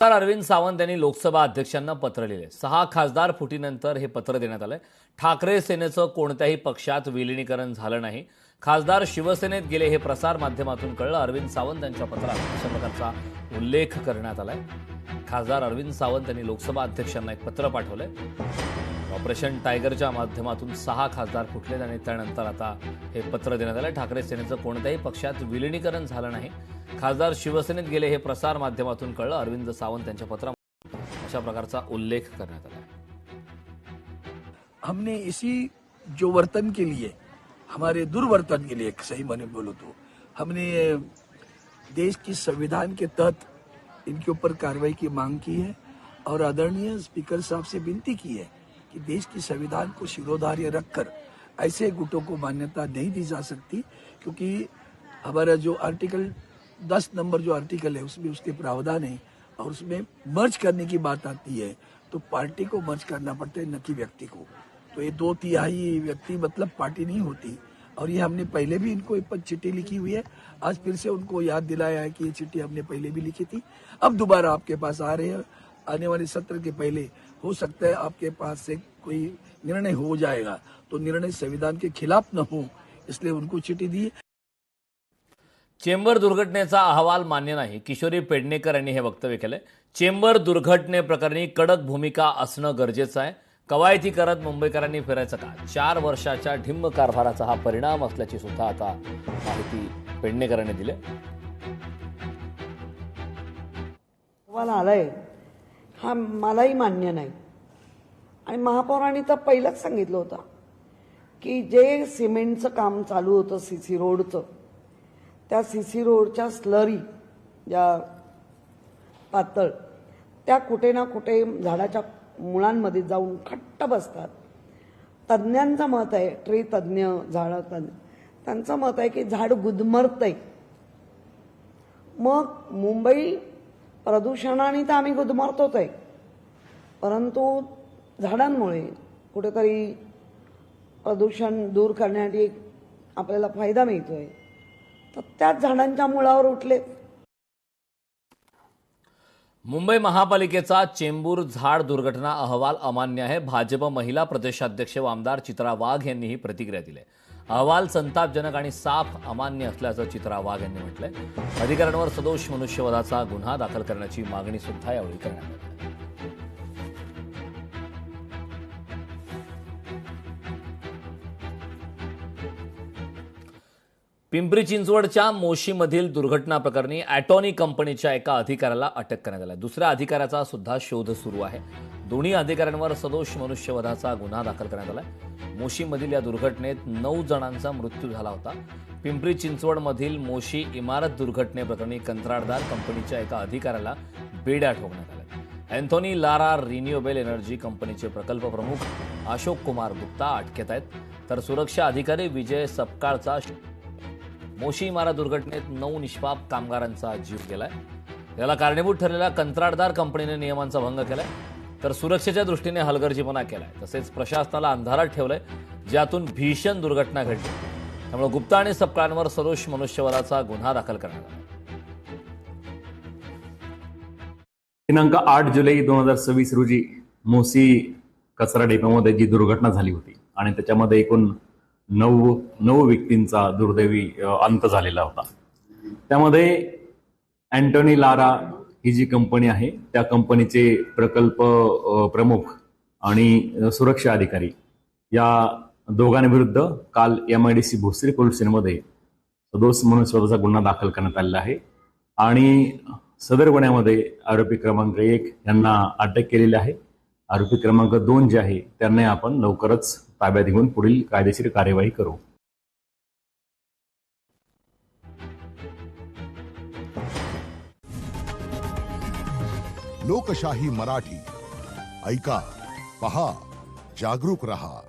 खासदार अरविंद सावंत यांनी लोकसभा अध्यक्षांना पत्र लिहिले. 6 खासदार फुटीनंतर हे पत्र देण्यात आलंय. ठाकरे सेनेचं कोणत्याही पक्षात विलिनीकरण झालं नाही. खासदार शिवसेनेत गेले हे प्रसार माध्यमातून कळलं. अरविंद सावंत यांच्या पत्रात अशा प्रकारचा उल्लेख करण्यात आलाय. खासदार अरविंद सावंत यांनी लोकसभा अध्यक्षांना एक पत्र पाठवलंय. ऑपरेशन टायगरच्या माध्यमातून 6 खासदार फुटले आणि त्यानंतर आता हे पत्र देण्यात आलं. ठाकरे सेनेचं कोणत्याही पक्षात विलिनीकरण झालं नाही. खासदार शिवसेनेत गेले हे प्रसार माध्यमातून कळलं. अरविंद सावंत यांच्या पत्रात अशा प्रकारचा उल्लेख करण्यात आला. हमने इसी जो वर्तन के लिए, हमारे दुर्वर्तन के लिए, सही माने बोलो तो हमने देश की संविधान के तहत इनके ऊपर कार्रवाई की मांग की है और आदरणीय स्पीकर साहब से विनती की है कि देश की संविधान को शिरोधार्य रखकर ऐसे गुटों को मान्यता नहीं दी जा सकती, क्योंकि हमारा जो आर्टिकल 10 नंबर जो आर्टिकल है उसमें उसके प्रावधान है और उसमें मर्ज करने की बात आती है तो पार्टी को मर्ज करना पड़ता है, न कि व्यक्ति को. तो ये 2/3 व्यक्ति मतलब पार्टी नहीं होती. और ये हमने पहले भी इनको एक चिट्ठी लिखी हुई है. आज फिर से उनको याद दिलाया है कि ये चिट्ठी हमने पहले भी लिखी थी. अब दोबारा आपके पास आ रहे हैं. आने वाले सत्र के पहले हो सकता है आपके पास से कोई निर्णय हो जाएगा, तो निर्णय संविधान के खिलाफ न हो, इसलिए उनको चिट्ठी दी. चेंबर दुर्घटनेचा अहवाल मान्य नाही. किशोरी पेडणेकर यांनी हे वक्तव्य केलंय. चेंबर दुर्घटनेप्रकरणी कडक भूमिका असणं गरजेचं आहे. कवायती करत मुंबईकरांनी फिरायचं का? 4 वर्षाच्या ढिम्म कारभाराचा हा परिणाम असल्याची सुद्धा आता माहिती पेडणेकरांनी दिली. अहवाल आलाय हा मलाही मान्य नाही. आणि महापौरांनी तर पहिलंच सांगितलं होतं की जे सिमेंटचं काम चालू होतं सीसी रोडचं, त्या सीसी रोडच्या स्लरी ज्या पातळ त्या कुठे ना कुठे झाडाच्या मुळांमध्ये जाऊन खट्ट बसतात. तज्ज्ञांचं मत आहे, ट्री तज्ज्ञ, झाड तज्ज्ञ, त्यांचं मत आहे की झाड गुदमरतंय. मग मुंबई प्रदूषणाने तर आम्ही गुदमरतोच आहे, परंतु झाडांमुळे कुठेतरी प्रदूषण दूर करण्यासाठी आपल्याला फायदा मिळतोय. तर त्याच झाडांच्या मुळावर उठले. मुंबई महापालिकेचा चेंबूर झाड दुर्घटना अहवाल अमान्य आहे. भाजप महिला प्रदेशाध्यक्ष व आमदार चित्रा वाघ यांनी ही प्रतिक्रिया दिली. अहवाल संतापजनक आणि साफ अमान्य असल्याचं चित्रा वाघ यांनी म्हटलंय. अधिकाऱ्यांवर सदोष मनुष्यवधाचा गुन्हा दाखल करण्याची मागणी सुद्धा यावेळी करण्यात आली. पिंपरी चिंचवडच्या मोशीमधील दुर्घटना प्रकरणी ॲटॉनी कंपनीच्या एका अधिकाऱ्याला अटक करण्यात आली. दुसऱ्या अधिकाऱ्याचा सुद्धा शोध सुरू आहे. दोन्ही अधिकाऱ्यांवर सदोष मनुष्यवधाचा गुन्हा दाखल करण्यात आला. मोशीमधील या दुर्घटनेत 9 जणांचा मृत्यू झाला होता. पिंपरी चिंचवडमधील मोशी इमारत दुर्घटनेप्रकरणी कंत्राटदार कंपनीच्या एका अधिकाऱ्याला बेड्या ठोकण्यात आल्या. अँथोनी लारा रिन्युएबल एनर्जी कंपनीचे प्रकल्प प्रमुख अशोक कुमार गुप्ता अटकेत आहेत. तर सुरक्षा अधिकारी विजय सपकाळचा मोशी इमारत दुर्घटनेत 9 निष्पाप कामगारांचा जीव गेलाय. याला कारणीभूत ठरलेल्या कंत्राटदार कंपनीने नियमांचा भंग केलाय. तर सुरक्षेच्या दृष्टीने हलगर्जीपणा केलाय. तसेच प्रशासनाला अंधारात ठेवलंय, ज्यातून भीषण दुर्घटना घडली. त्यामुळे गुप्ता आणि सपकाळांवर सदोष मनुष्यवधाचा गुन्हा दाखल करण्यात आला. दिनांक 8 जुलै 2026 रोजी मोसी कचरा डेपोमध्ये जी दुर्घटना झाली होती आणि त्याच्यामध्ये एकूण 9 व्यक्तींचा दुर्दैवी अंत झालेला होता. त्यामध्ये अँटोनी लारा ही जी कंपनी आहे त्या कंपनीचे प्रकल्प प्रमुख आणि सुरक्षा अधिकारी या दोघांविरुद्ध काल MIDC भोसरी पोलीस स्टेशनमध्ये सदोष मनुष्यवधाचा गुन्हा दाखल करण्यात आलेला आहे. आणि सदर गुन्ह्यामध्ये आरोपी क्रमांक 1 यांना अटक केलेली आहे. आरोपी क्रमांक 2 जे आहे त्यांना आपण लवकरच ताब्यात घेऊन पुढील कायदेशीर कार्यवाही करू. लोकशाही मराठी ऐका, पहा, जागरूक रहा.